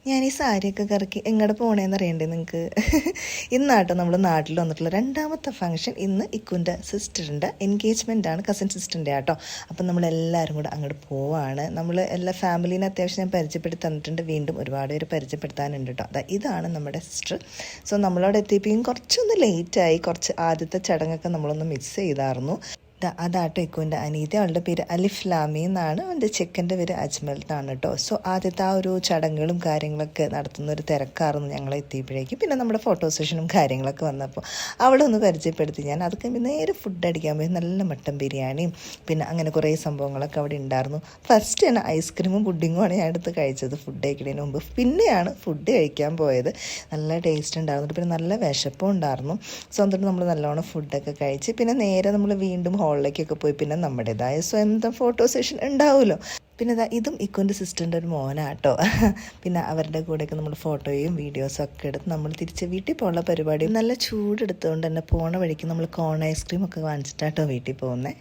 ഞാൻ ഈ സാരിയൊക്കെ കറക്കി എങ്ങോട്ട് പോകണേന്ന് അറിയണ്ടേ നിങ്ങൾക്ക്? ഇന്നാട്ടോ നമ്മൾ നാട്ടിൽ വന്നിട്ടുള്ള രണ്ടാമത്തെ ഫംഗ്ഷൻ. ഇന്ന് ഇക്കുൻ്റെ സിസ്റ്ററിൻ്റെ എൻഗേജ്മെൻറ്റാണ്, കസിൻ സിസ്റ്ററിൻ്റെ ആട്ടോ. അപ്പം നമ്മളെല്ലാവരും കൂടെ അങ്ങോട്ട് പോവാണ്. നമ്മൾ എല്ലാ ഫാമിലീനെ അത്യാവശ്യം ഞാൻ പരിചയപ്പെടുത്തി തന്നിട്ടുണ്ട്. വീണ്ടും ഒരുപാട് പേര് പരിചയപ്പെടുത്താനുണ്ട് കേട്ടോ. ഇതാണ് നമ്മുടെ സിസ്റ്റർ. സോ നമ്മളവിടെ എത്തിയപ്പോഴും കുറച്ചൊന്ന് ലേറ്റായി. കുറച്ച് ആദ്യത്തെ ചടങ്ങൊക്കെ നമ്മളൊന്ന് മിസ് ചെയ്തായിരുന്നു. അതാട്ടോ ഇക്കുൻ്റെ അനീതി. അവളുടെ പേര് അലിഫ്ലാമി എന്നാണ്. അവൻ്റെ ചെക്കൻ്റെ പേര് അജ്മൽ എന്നാണ് കേട്ടോ. സോ ആദ്യത്തെ ആ ഒരു ചടങ്ങുകളും കാര്യങ്ങളൊക്കെ നടത്തുന്ന ഒരു തിരക്കായിരുന്നു ഞങ്ങൾ എത്തിയപ്പോഴേക്കും. പിന്നെ നമ്മുടെ ഫോട്ടോ സെഷനും കാര്യങ്ങളൊക്കെ വന്നപ്പോൾ അവളൊന്ന് പരിചയപ്പെടുത്തി ഞാൻ. അത് കഴിഞ്ഞ് നേരെ ഫുഡ് അടിക്കാൻ പോയി. നല്ല മട്ടൻ ബിരിയാണിയും പിന്നെ അങ്ങനെ കുറേ സംഭവങ്ങളൊക്കെ അവിടെ ഉണ്ടായിരുന്നു. ഫസ്റ്റ് തന്നെ ഐസ്ക്രീമും പുഡിങ്ങുമാണ് ഞാൻ എടുത്ത് കഴിച്ചത് ഫുഡ് കഴിക്കുന്നതിന് മുമ്പ്. പിന്നെയാണ് ഫുഡ് കഴിക്കാൻ പോയത്. നല്ല ടേസ്റ്റ് ഉണ്ടായിരുന്നു. പിന്നെ നല്ല വിശപ്പും ഉണ്ടായിരുന്നു. സോ എന്നിട്ട് നമ്മൾ നല്ലോണം ഫുഡൊക്കെ കഴിച്ച് പിന്നെ നേരെ നമ്മൾ വീണ്ടും ഹോളിലേക്കൊക്കെ പോയി. പിന്നെ നമ്മുടേതായ സ്വന്തം ഫോട്ടോ സെഷൻ ഉണ്ടാവുമല്ലോ. പിന്നെ ഇതും ഇക്കുൻ്റെ സിസ്റ്ററിൻ്റെ ഒരു മോനാട്ടോ. പിന്നെ അവരുടെ കൂടെയൊക്കെ നമ്മൾ ഫോട്ടോയും വീഡിയോസും ഒക്കെ എടുത്ത് നമ്മൾ തിരിച്ച് വീട്ടിൽ പോകുന്ന പരിപാടി. നല്ല ചൂടെടുത്തുകൊണ്ട് തന്നെ പോണ വഴിക്ക് നമ്മൾ കോൺ ഐസ്ക്രീം ഒക്കെ വാങ്ങിച്ചിട്ടാട്ടോ വീട്ടിൽ പോകുന്നത്.